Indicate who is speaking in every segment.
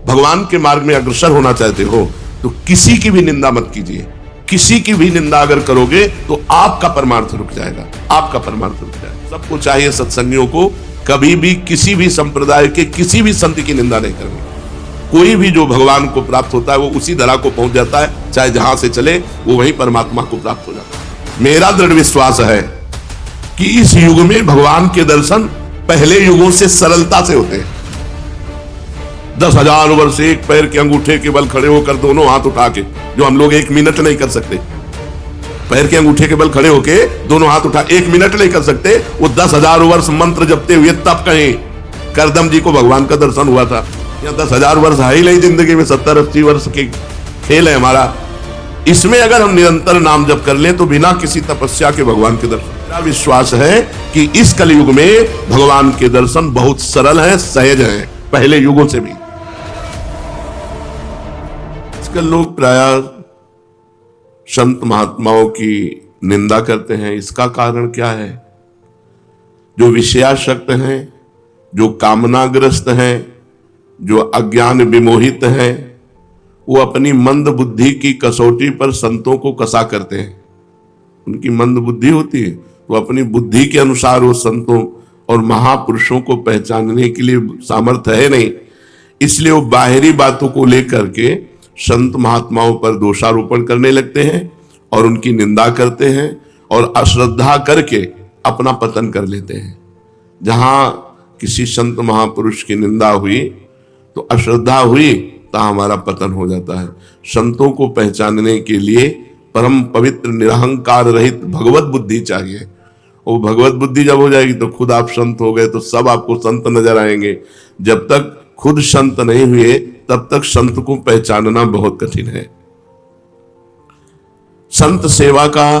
Speaker 1: भगवान के मार्ग में अग्रसर होना चाहते हो तो किसी की भी निंदा मत कीजिए। किसी की भी निंदा अगर करोगे तो आपका परमार्थ रुक जाएगा, आपका परमार्थ रुक जाएगा। सबको चाहिए सत्संगियों को कभी भी किसी भी संप्रदाय के किसी भी संत की निंदा नहीं करनी। कोई भी जो भगवान को प्राप्त होता है वो उसी धरा को पहुंच जाता है, चाहे जहां से चले वो वहीं परमात्मा को प्राप्त हो जाता है। मेरा दृढ़ विश्वास है कि इस युग में भगवान के दर्शन पहले युगों से सरलता से होते हैं। 10,000 वर्ष एक पैर के अंगूठे के बल खड़े होकर दोनों हाथ उठा के, जो हम लोग 1 मिनट नहीं कर सकते, पैर के अंगूठे के बल खड़े होके दोनों हाथ उठा 1 मिनट नहीं कर सकते, वो 10,000 वर्ष मंत्र जपते हुए तब कहीं करदम जी को भगवान का दर्शन हुआ था। या 10,000 वर्ष है ही नहीं जिंदगी में, 70-80 वर्ष के खेल है हमारा। इसमें अगर हम निरंतर नाम जप कर लें तो बिना किसी तपस्या के भगवान के दर्शन। मेरा विश्वास है कि इस कलयुग में भगवान के दर्शन बहुत सरल हैं, सहज हैं, पहले युगों से भी। आजकल लोग प्रायः संत महात्माओं की निंदा करते हैं। इसका कारण क्या है? जो विषयासक्त हैं, जो कामनाग्रस्त हैं, जो अज्ञान विमोहित हैं, वो अपनी मंद बुद्धि की कसौटी पर संतों को कसा करते हैं। उनकी मंद बुद्धि होती है तो अपनी बुद्धि के अनुसार वो संतों और महापुरुषों को पहचानने के लिए सामर्थ्य है नहीं, इसलिए वो बाहरी बातों को लेकर के संत महात्माओं पर दोषारोपण करने लगते हैं और उनकी निंदा करते हैं और अश्रद्धा करके अपना पतन कर लेते हैं। जहां किसी संत महापुरुष की निंदा हुई तो अश्रद्धा हुई, तहां हमारा पतन हो जाता है। संतों को पहचानने के लिए परम पवित्र निरहंकार रहित भगवत बुद्धि चाहिए। वो भगवत बुद्धि जब हो जाएगी तो खुद आप संत हो गए तो सब आपको संत नजर आएंगे। जब तक खुद संत नहीं हुए तब तक संत को पहचानना बहुत कठिन है। संत सेवा का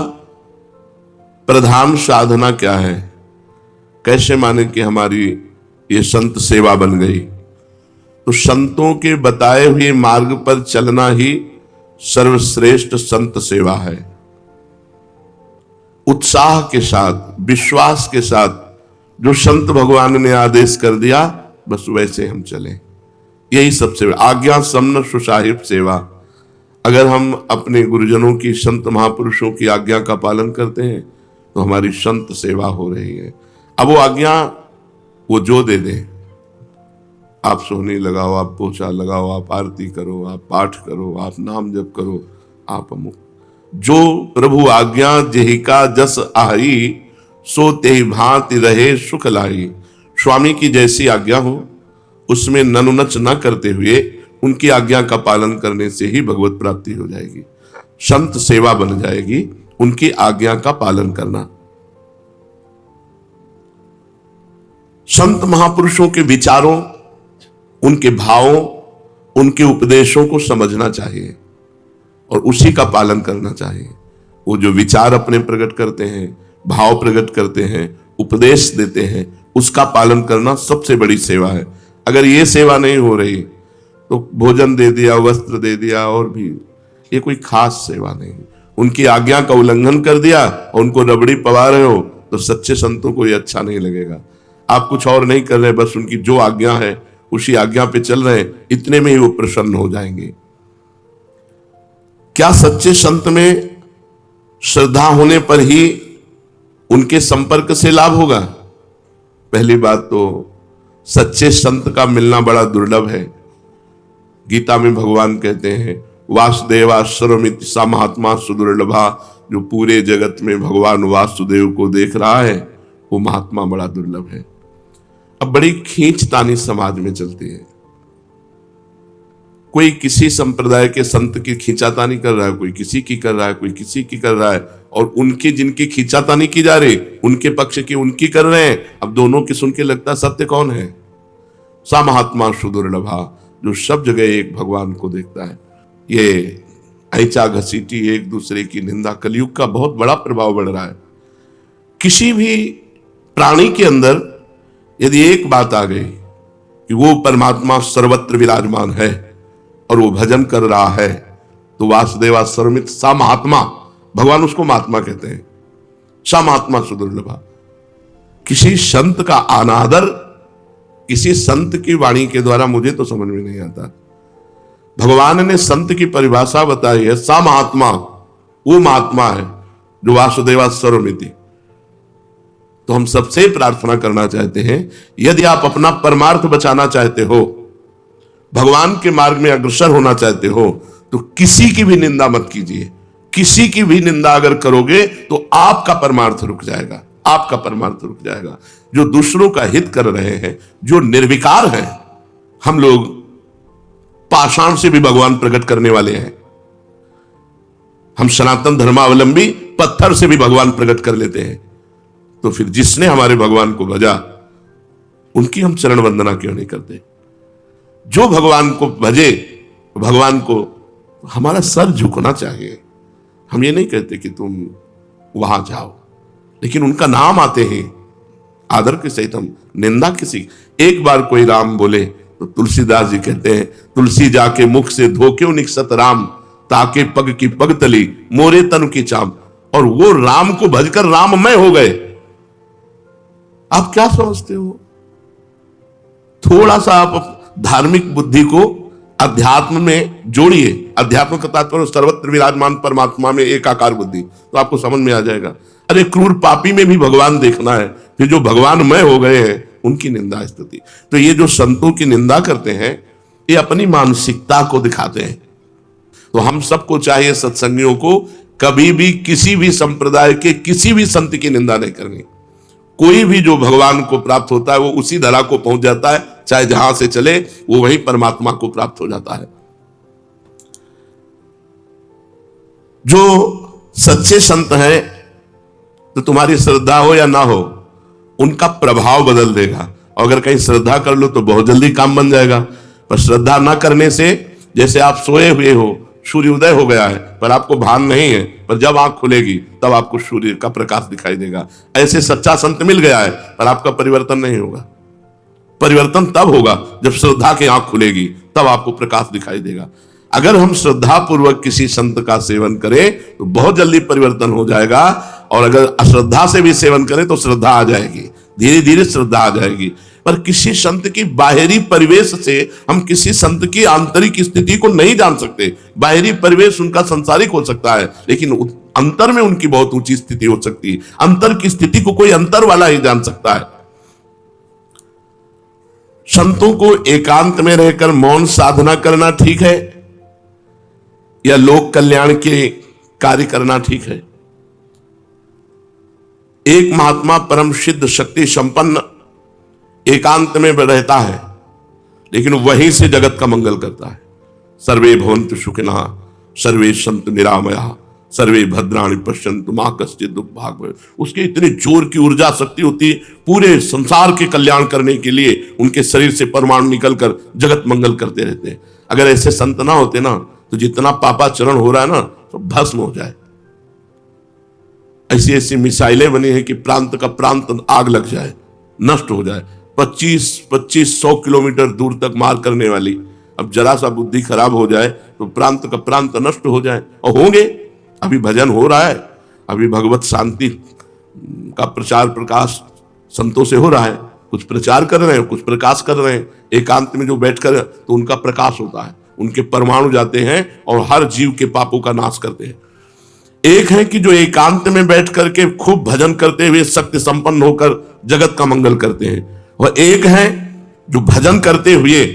Speaker 1: प्रधान साधना क्या है? कैसे माने कि हमारी ये संत सेवा बन गई? तो संतों के बताए हुए मार्ग पर चलना ही सर्वश्रेष्ठ संत सेवा है। उत्साह के साथ, विश्वास के साथ जो संत भगवान ने आदेश कर दिया बस वैसे हम चलें, यही सबसे आज्ञा समन सुसाहिब सेवा। अगर हम अपने गुरुजनों की, संत महापुरुषों की आज्ञा का पालन करते हैं तो हमारी संत सेवा हो रही है। अब वो आज्ञा वो जो दे दे, आप सोहनी लगाओ, आप पोछा लगाओ, आप आरती करो, आप पाठ करो, आप नाम जप करो, आप अमुक, जो प्रभु आज्ञा जेहिका जस आई, सो तेहि भांति रहे सुख लाई। स्वामी की जैसी आज्ञा हो उसमें ननुनच न करते हुए उनकी आज्ञा का पालन करने से ही भगवत प्राप्ति हो जाएगी, संत सेवा बन जाएगी, उनकी आज्ञा का पालन करना। संत महापुरुषों के विचारों, उनके भावों, उनके उपदेशों को समझना चाहिए और उसी का पालन करना चाहिए। वो जो विचार अपने प्रकट करते हैं, भाव प्रकट करते हैं, उपदेश देते हैं, उसका पालन करना सबसे बड़ी सेवा है। अगर ये सेवा नहीं हो रही तो भोजन दे दिया, वस्त्र दे दिया और भी, ये कोई खास सेवा नहीं। उनकी आज्ञा का उल्लंघन कर दिया और उनको रबड़ी पवा रहे हो तो सच्चे संतों को ये अच्छा नहीं लगेगा। आप कुछ और नहीं कर रहे, बस उनकी जो आज्ञा है उसी आज्ञा पे चल रहे हैं, इतने में ही वो प्रसन्न हो जाएंगे। क्या सच्चे संत में श्रद्धा होने पर ही उनके संपर्क से लाभ होगा? पहली बात तो सच्चे संत का मिलना बड़ा दुर्लभ है। गीता में भगवान कहते हैं वासुदेवा सर्वमिति सा महात्मा सुदुर्लभा। जो पूरे जगत में भगवान वासुदेव को देख रहा है वो महात्मा बड़ा दुर्लभ है। अब बड़ी खींचतानी समाज में चलती है। कोई किसी संप्रदाय के संत की खींचातानी कर रहा है, कोई किसी की कर रहा है, कोई किसी की कर रहा है, और उनकी जिनकी खींचातानी की जा रही उनके पक्ष की उनकी कर रहे हैं। अब दोनों की सुन के लगता सत्य कौन है? सा महात्मा सुदुर्लभा, जो सब जगह एक भगवान को देखता है। ये ऐचा घसीटी, एक दूसरे की निंदा, कलयुग का बहुत बड़ा प्रभाव बढ़ रहा है। किसी भी प्राणी के अंदर यदि एक बात आ गई कि वो परमात्मा सर्वत्र विराजमान है और वो भजन कर रहा है तो वासुदेवा सर्वमित सा महात्मा, भगवान उसको महात्मा कहते हैं, सा महात्मा सुदुर्लभा। किसी संत का अनादर किसी संत की वाणी के द्वारा मुझे तो समझ में नहीं आता। भगवान ने संत की परिभाषा बताई है, सा महात्मा, वो महात्मा है जो वासुदेवा सर्वमिति। तो हम सबसे प्रार्थना करना चाहते हैं, यदि आप अपना परमार्थ बचाना चाहते हो, भगवान के मार्ग में अग्रसर होना चाहते हो, तो किसी की भी निंदा मत कीजिए। किसी की भी निंदा अगर करोगे तो आपका परमार्थ रुक जाएगा, आपका परमार्थ रुक जाएगा। जो दूसरों का हित कर रहे हैं, जो निर्विकार हैं, हम लोग पाषाण से भी भगवान प्रकट करने वाले हैं। हम सनातन धर्मावलंबी पत्थर से भी भगवान प्रकट कर लेते हैं। तो फिर जिसने हमारे भगवान को भजा, उनकी हम चरण वंदना क्यों नहीं करते? जो भगवान को भजे, भगवान को हमारा सर झुकना चाहिए। हम ये नहीं कहते कि तुम वहां जाओ, लेकिन उनका नाम आते ही आदर के सहित हम निंदा किसी। एक बार कोई राम बोले तो तुलसीदास जी कहते हैं, तुलसी जाके मुख से धोक्यो निकसत राम, ताके पग की पग तली मोरे तन की चाम। और वो राम को भजकर राममय हो गए। आप क्या समझते हो? थोड़ा सा आप धार्मिक बुद्धि को अध्यात्म में जोड़िए। अध्यात्म का तात्पर्य सर्वत्र विराजमान परमात्मा में एकाकार बुद्धि, तो आपको समझ में आ जाएगा। अरे क्रूर पापी में भी भगवान देखना है, फिर जो भगवानमय हो गए हैं उनकी निंदा स्तुति। तो ये जो संतों की निंदा करते हैं, ये अपनी मानसिकता को दिखाते हैं। तो हम सबको चाहिए, सत्संगियों को, कभी भी किसी भी संप्रदाय के किसी भी संत की निंदा नहीं करनी। कोई भी जो भगवान को प्राप्त होता है वो उसी धरा को पहुंच जाता है, चाहे जहां से चले वो वही परमात्मा को प्राप्त हो जाता है। जो सच्चे संत हैं, तो तुम्हारी श्रद्धा हो या ना हो, उनका प्रभाव बदल देगा। और अगर कहीं श्रद्धा कर लो तो बहुत जल्दी काम बन जाएगा। पर श्रद्धा ना करने से, जैसे आप सोए हुए हो, सूर्य उदय हो गया है पर आपको भान नहीं है, पर जब आंख खुलेगी तब आपको सूर्य का प्रकाश दिखाई देगा। ऐसे सच्चा संत मिल गया है पर आपका परिवर्तन नहीं होगा। परिवर्तन तब होगा जब श्रद्धा की आंख खुलेगी, तब आपको प्रकाश दिखाई देगा। अगर हम श्रद्धा पूर्वक किसी संत का सेवन करें तो बहुत जल्दी परिवर्तन हो जाएगा। और अगर अश्रद्धा से भी सेवन करें तो श्रद्धा आ जाएगी, धीरे धीरे श्रद्धा आ जाएगी। पर किसी संत की बाहरी परिवेश से हम किसी संत की आंतरिक स्थिति को नहीं जान सकते। बाहरी परिवेश उनका संसारिक हो सकता है, लेकिन अंतर में उनकी बहुत ऊंची स्थिति हो सकती है। अंतर की स्थिति को कोई अंतर वाला ही जान सकता है। संतों को एकांत में रहकर मौन साधना करना ठीक है या लोक कल्याण के कार्य करना ठीक है? एक महात्मा परम सिद्ध शक्ति संपन्न एकांत में रहता है, लेकिन वहीं से जगत का मंगल करता है। सर्वे भवन्तु सुखिनः, सर्वे सन्तु निरामयाः, सर्वे भद्राणि पश्यन्तु मा कश्चित् दुःखभाग् भवेत्। उसके इतनी जोर की ऊर्जा शक्ति होती है पूरे संसार के कल्याण करने के लिए। उनके शरीर से परमाणु निकलकर जगत मंगल करते रहते हैं। अगर ऐसे संत ना होते ना, तो जितना पापाचरण हो रहा है ना, तो भस्म हो जाए। ऐसी ऐसी मिसाइलें बनी है कि प्रांत का प्रांत आग लग जाए, नष्ट हो जाए। 25-100 किलोमीटर दूर तक मार करने वाली, अब जरा सा बुद्धि खराब हो जाए तो प्रांत का प्रांत नष्ट हो जाए। और होंगे, अभी भजन हो रहा है, अभी भगवत शांति का प्रचार प्रकाश संतों से हो रहा है। कुछ प्रचार कर रहे हैं, कुछ प्रकाश कर रहे हैं। एकांत में जो बैठकर तो उनका प्रकाश होता है, उनके परमाणु जाते हैं और हर जीव के पापों का नाश करते हैं। एक है कि जो एकांत में बैठ करके खूब भजन करते हुए शक्ति संपन्न होकर जगत का मंगल करते हैं, और एक है जो भजन करते हुए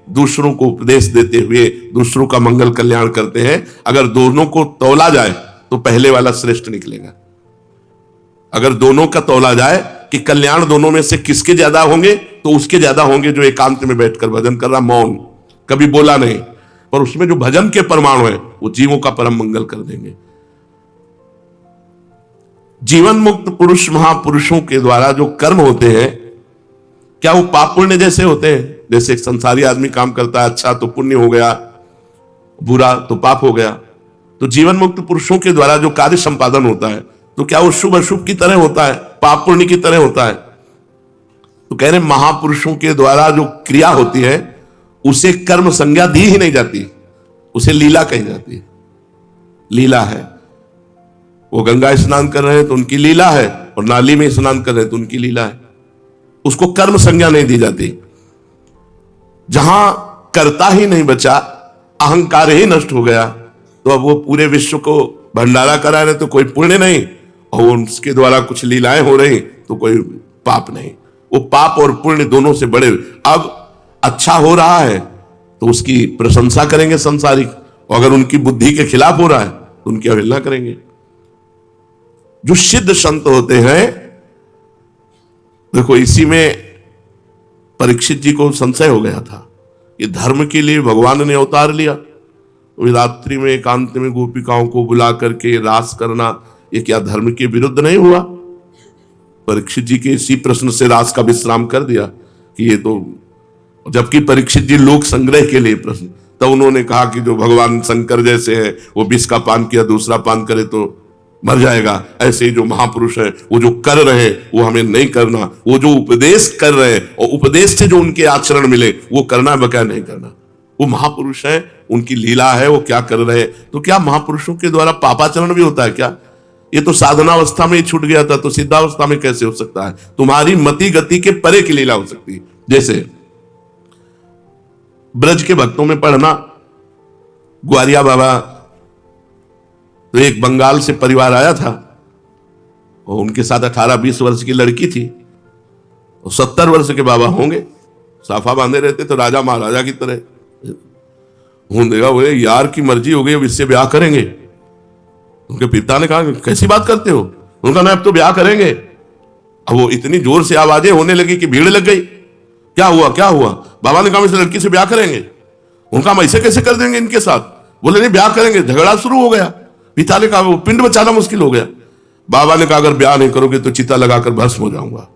Speaker 1: दूसरों को उपदेश देते हुए दूसरों का मंगल कल्याण करते हैं। अगर दोनों को तौला जाए तो पहले वाला श्रेष्ठ निकलेगा। अगर दोनों का तौला जाए कि कल्याण दोनों में से किसके ज्यादा होंगे, तो उसके ज्यादा होंगे जो एकांत में बैठकर भजन कर रहा, मौन, कभी बोला नहीं, पर उसमें जो भजन के परमाणु है वो जीवों का परम मंगल कर देंगे। जीवन मुक्त पुरुष महापुरुषों के द्वारा जो कर्म होते हैं, क्या वो पाप पुण्य जैसे होते हैं? जैसे एक संसारी आदमी काम करता है, अच्छा तो पुण्य हो गया, बुरा तो पाप हो गया। तो जीवन मुक्त पुरुषों के द्वारा जो कार्य संपादन होता है, तो क्या वो शुभ अशुभ की तरह होता है, पाप पुण्य की तरह होता है? तो कह रहे महापुरुषों के द्वारा जो क्रिया होती है उसे कर्म संज्ञा दी ही नहीं जाती, उसे लीला कही जाती है। लीला है, वो गंगा स्नान कर रहे हैं तो उनकी लीला है, और नाली में स्नान कर रहे हैं तो उनकी लीला है। उसको कर्म संज्ञा नहीं दी जाती। जहां कर्ता ही नहीं बचा, अहंकार ही नष्ट हो गया तो अब वो पूरे विश्व को भंडारा करा रहे तो कोई पुण्य नहीं, और उसके द्वारा कुछ लीलाएं हो रही तो कोई पाप नहीं। वो पाप और पुण्य दोनों से बड़े। अब अच्छा हो रहा है तो उसकी प्रशंसा करेंगे संसारिक, और अगर उनकी बुद्धि के खिलाफ हो रहा है तो उनकी अवहेलना करेंगे। जो सिद्ध संत होते हैं, देखो इसी में परीक्षित जी को संशय हो गया था कि धर्म के लिए भगवान ने अवतार लिया, तो रात्रि में एकांत में गोपिकाओं को बुला करके रास करना, ये क्या धर्म के विरुद्ध नहीं हुआ? परीक्षित जी के इसी प्रश्न से रास का विश्राम कर दिया कि ये तो, जबकि परीक्षित जी लोक संग्रह के लिए प्रश्न, तब उन्होंने कहा कि जो भगवान शंकर जैसे है वो विष का पान किया दूसरा पान करे तो मर जाएगा, ऐसे ही जो महापुरुष है वो जो कर रहे हैं वो हमें नहीं करना, वो जो उपदेश कर रहे हैं और उपदेश से जो उनके आचरण मिले वो करना बकाया नहीं करना। वो महापुरुष है, उनकी लीला है, वो क्या कर रहे हैं। तो क्या महापुरुषों के द्वारा पापाचरण भी होता है क्या? ये तो साधनावस्था में ही छूट गया था, तो सिद्धावस्था में कैसे हो सकता है? तुम्हारी मति गति के परे की लीला हो सकती है। जैसे ब्रज के भक्तों में पढ़ना, ग्वारिया बाबा, तो एक बंगाल से परिवार आया था और उनके साथ 18-20 वर्ष की लड़की थी और 70 वर्ष के बाबा होंगे, साफा बांधे रहते तो राजा महाराजा की तरह। देखा बोले यार की मर्जी हो गई, अब इससे ब्याह करेंगे। उनके पिता ने कहा कैसी बात करते हो? उनका ना अब तो ब्याह करेंगे। अब वो इतनी जोर से आवाजें होने लगी कि भीड़ लग गई। क्या हुआ क्या हुआ? बाबा ने कहा इस लड़की से ब्याह करेंगे। उनका हम ऐसे कैसे कर देंगे इनके साथ? बोले नहीं ब्याह करेंगे। झगड़ा शुरू हो गया। पिता ने कहा वो पिंड बचाना मुश्किल हो गया। बाबा ने कहा अगर ब्याह नहीं करोगे तो चिता लगाकर भस्म हो जाऊंगा।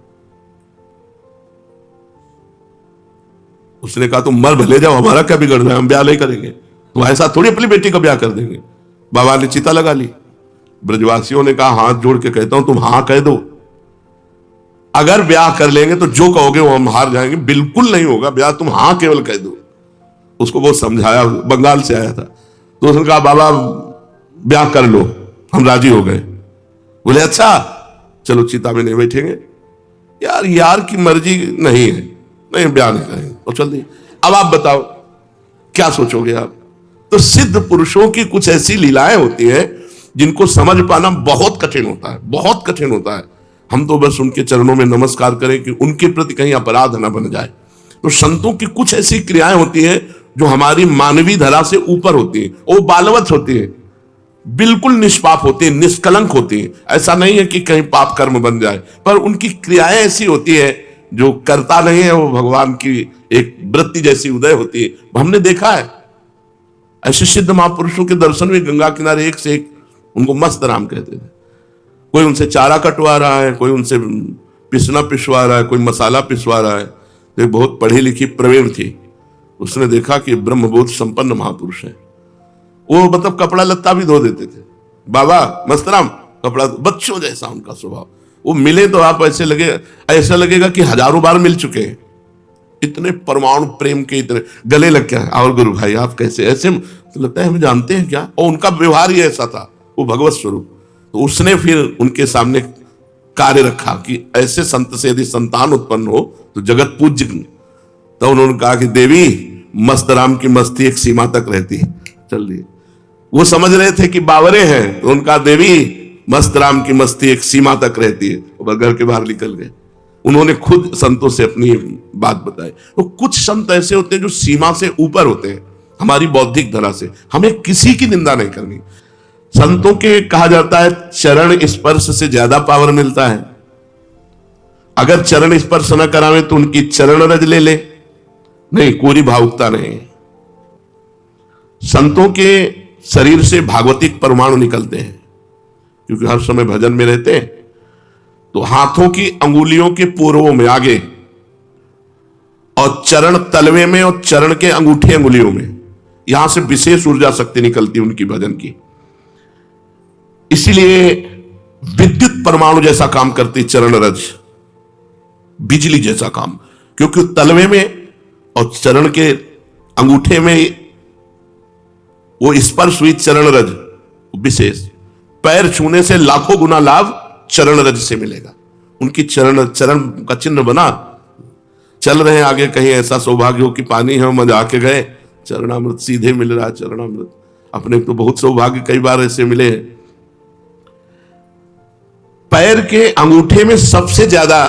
Speaker 1: उसने कहा तुम मर भले जाओ, हमारा क्या बिगड़ रहा है, हम ब्याह नहीं करेंगे। तो ऐसा थोड़ी अपनी बेटी का ब्याह कर देंगे। बाबा ने चिता लगा ली। ब्रजवासियों ने कहा हाथ जोड़ के कहता हूं तुम हां कह दो, अगर ब्याह कर लेंगे तो जो कहोगे वो हम हार जाएंगे। बिल्कुल नहीं होगा ब्याह, तुम हां केवल कह दो। उसको बहुत समझाया, बंगाल से आया था। तो उसने कहा बाबा ब्याह कर लो, हम राजी हो गए। बोले अच्छा चलो चिता में नहीं बैठेंगे। यार की मर्जी नहीं है, नहीं ब्याह नहीं करेंगे। और चल दी। अब आप बताओ क्या सोचोगे आप? तो सिद्ध पुरुषों की कुछ ऐसी लीलाएं होती हैं जिनको समझ पाना बहुत कठिन होता है, बहुत कठिन होता है। हम तो बस उनके चरणों में नमस्कार करें कि उनके प्रति कहीं अपराध ना बन जाए। तो संतों की कुछ ऐसी क्रियाएं होती हैं जो हमारी मानवीय धरा से ऊपर होती हैं, वो बालवत होती हैं, बिल्कुल निष्पाप होती है, निष्कलंक होती है। ऐसा नहीं है कि कहीं पाप कर्म बन जाए, पर उनकी क्रियाएं ऐसी होती है जो करता नहीं है, वो भगवान की एक वृत्ति जैसी उदय होती है। हमने देखा है ऐसे सिद्ध महापुरुषों के दर्शन में गंगा किनारे एक से एक, उनको मस्त राम कहते थे। कोई उनसे चारा कटवा रहा है, कोई उनसे पिसना पिसवा रहा है, कोई मसाला पिसवा रहा है। तो एक बहुत पढ़ी लिखी प्रवीण थी, उसने देखा कि ब्रह्मबोध संपन्न महापुरुष है। वो मतलब कपड़ा लत्ता भी धो देते थे। बाबा मस्तराम कपड़ा, बच्चों जैसा उनका स्वभाव। वो मिले तो आप ऐसा लगेगा कि हजारों बार मिल चुके हैं। इतने परमाणु प्रेम के, इतने गले लग गया। और गुरु भाई आप कैसे? ऐसे तो लगता है हमें जानते हैं क्या? और उनका व्यवहार ही ऐसा था, वो भगवत स्वरूप। तो उसने फिर उनके सामने कार्य रखा कि ऐसे संत से यदि संतान उत्पन्न हो तो जगत पूज्य। तो उन्होंने कहा कि देवी मस्तराम की मस्ती एक सीमा तक रहती है। चल रही, वो समझ रहे थे कि बावरे हैं, तो उनका देवी मस्तराम की मस्ती एक सीमा तक रहती है। वो घर के बाहर निकल गए। उन्होंने खुद संतों से अपनी बात बताई। तो कुछ संत ऐसे होते हैं जो सीमा से ऊपर होते हैं, हमारी बौद्धिक धरा से। हमें किसी की निंदा नहीं करनी। संतों के कहा जाता है चरण स्पर्श से ज्यादा पावर मिलता है। अगर चरण स्पर्श न करावे तो उनकी चरण रज ले नहीं, कोई भावुकता नहीं। संतों के शरीर से भागवतिक परमाणु निकलते हैं, क्योंकि हर समय भजन में रहते हैं। तो हाथों की अंगुलियों के पूर्वों में आगे, और चरण तलवे में, और चरण के अंगूठे अंगुलियों में, यहां से विशेष ऊर्जा शक्ति निकलती उनकी भजन की। इसीलिए विद्युत परमाणु जैसा काम करती चरण रज, बिजली जैसा काम। क्योंकि तलवे में और चरण के अंगूठे में वो स्पर्श हुई चरण रज विशेष। पैर छूने से लाखों गुना लाभ चरण रज से मिलेगा। उनकी चरण का चिन्ह बना। चल रहे हैं आगे, कहीं ऐसा सौभाग्य हो कि पानी है, मजा आके गए, चरणामृत सीधे मिल रहा है, चरणामृत। अपने तो बहुत सौभाग्य कई बार ऐसे मिले हैं। पैर के अंगूठे में सबसे ज्यादा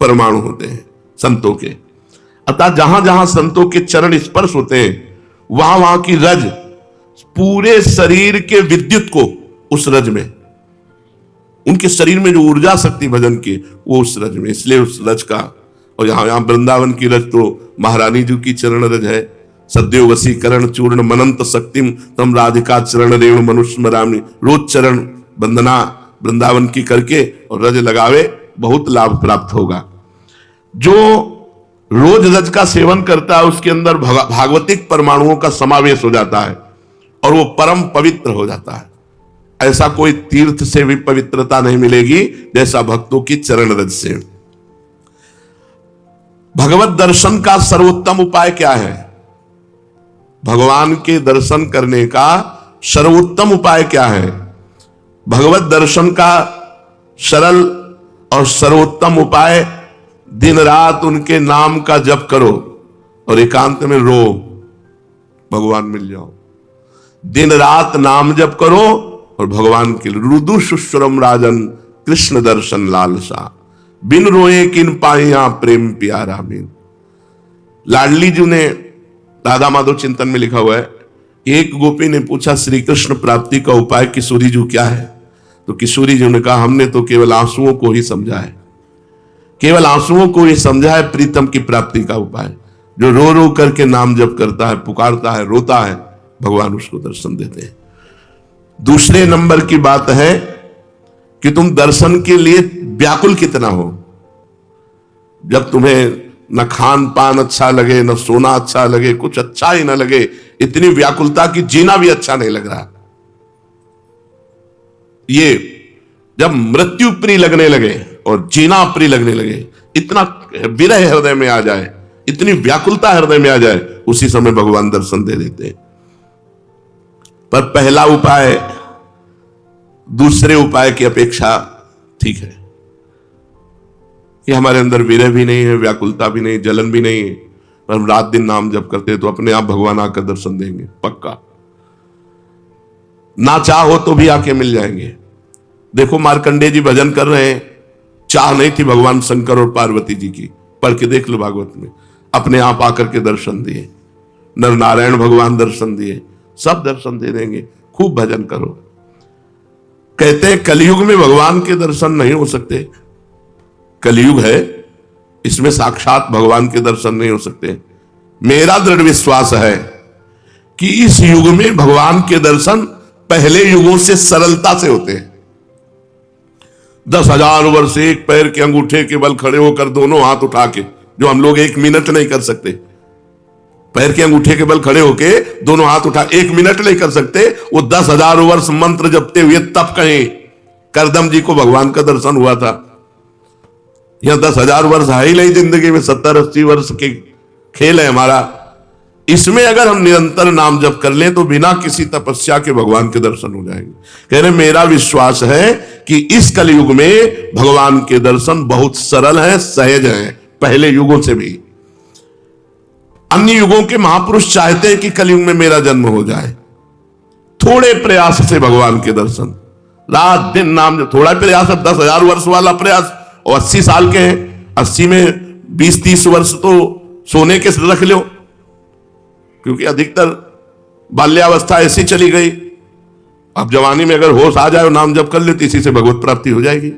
Speaker 1: परमाणु होते हैं संतों के, अर्थात जहां जहां संतों के चरण स्पर्श होते हैं वहां वहां की रज पूरे शरीर के विद्युत को उस रज में, उनके शरीर में जो ऊर्जा शक्ति भजन की वो उस रज में, इसलिए उस रज का। और यहां वृंदावन की रज तो महारानी जी की चरण रज है। सद्यो वसीकरण चूर्ण मनंत शक्तिम तम राधिका चरण रेणु मनुष्मरामी। रोज चरण वंदना वृंदावन की करके और रज लगावे, बहुत लाभ प्राप्त होगा। जो रोज रज का सेवन करता है उसके अंदर भागवतिक परमाणुओं का समावेश हो जाता है और वो परम पवित्र हो जाता है। ऐसा कोई तीर्थ से भी पवित्रता नहीं मिलेगी जैसा भक्तों की चरण रज से। भगवत दर्शन का सर्वोत्तम उपाय क्या है? भगवान के दर्शन करने का सर्वोत्तम उपाय क्या है? भगवत दर्शन का सरल और सर्वोत्तम उपाय दिन रात उनके नाम का जप करो और एकांत में रो, भगवान मिल जाओ। दिन रात नाम जप करो और भगवान के रुदु शुश्रम राजन कृष्ण दर्शन लालसा, बिन रोए किन पाइया प्रेम प्यारा बिन। लाडली जी ने राधा माधव चिंतन में लिखा हुआ है, एक गोपी ने पूछा श्री कृष्ण प्राप्ति का उपाय किशोरी जी क्या है? तो किशोरी जी ने कहा हमने तो केवल आंसुओं को ही समझा है, केवल आंसुओं को ही समझा है प्रीतम की प्राप्ति का उपाय। जो रो रो करके नाम जप करता है, पुकारता है, रोता है, भगवान उसको दर्शन देते हैं। दूसरे नंबर की बात है कि तुम दर्शन के लिए व्याकुल कितना हो। जब तुम्हें न खान पान अच्छा लगे, न सोना अच्छा लगे, कुछ अच्छा ही ना लगे, इतनी व्याकुलता कि जीना भी अच्छा नहीं लग रहा, ये जब मृत्यु प्रिय लगने लगे और जीना प्रिय लगने लगे, इतना विरह हृदय में आ जाए, इतनी व्याकुलता हृदय में आ जाए, उसी समय भगवान दर्शन दे देते हैं। पर पहला उपाय दूसरे उपाय की अपेक्षा ठीक है कि हमारे अंदर विरह भी नहीं है, व्याकुलता भी नहीं, जलन भी नहीं है, पर हम रात दिन नाम जप करते हैं तो अपने आप भगवान आकर दर्शन देंगे, पक्का। ना चाहो तो भी आके मिल जाएंगे। देखो मार्कंडेय जी भजन कर रहे हैं, चाह नहीं थी भगवान शंकर और पार्वती जी की, पढ़ के देख लो भागवत में, अपने आप आकर के दर्शन दिए। नर नारायण भगवान दर्शन दिए, सब दर्शन दे देंगे, खूब भजन करो। कहते हैं कलयुग में भगवान के दर्शन नहीं हो सकते, कलयुग है, इसमें साक्षात भगवान के दर्शन नहीं हो सकते। मेरा दृढ़ विश्वास है कि इस युग में भगवान के दर्शन पहले युगों से सरलता से होते हैं। 10,000 वर्ष एक पैर के अंगूठे के बल खड़े होकर दोनों हाथ उठा के, जो हम लोग 1 मिनट नहीं कर सकते, पैर के अंगूठे के बल खड़े होके दोनों हाथ उठा 1 मिनट नहीं कर सकते, वो 10,000 वर्ष मंत्र जपते हुए तब कहीं करदम जी को भगवान का दर्शन हुआ था। यह 10,000 वर्ष है ही नहीं जिंदगी में, 70-80 वर्ष के खेल है हमारा। इसमें अगर हम निरंतर नाम जप कर लें तो बिना किसी तपस्या के भगवान के दर्शन हो जाएंगे। कह रहे मेरा विश्वास है कि इस कलयुग में भगवान के दर्शन बहुत सरल है, सहज है, पहले युगों से भी। अन्य युगों के महापुरुष चाहते हैं कि कलयुग में मेरा जन्म हो जाए, थोड़े प्रयास से भगवान के दर्शन, रात दिन नाम, थोड़ा प्रयास है, 10,000 वर्ष वाला प्रयास, और 80 साल के हैं, 80 में 20-30 वर्ष तो सोने के रख लो, क्योंकि अधिकतर बाल्यावस्था ऐसी चली गई। अब जवानी में अगर होश आ जाए और नाम जप कर ले तो इसी से भगवत प्राप्ति हो जाएगी।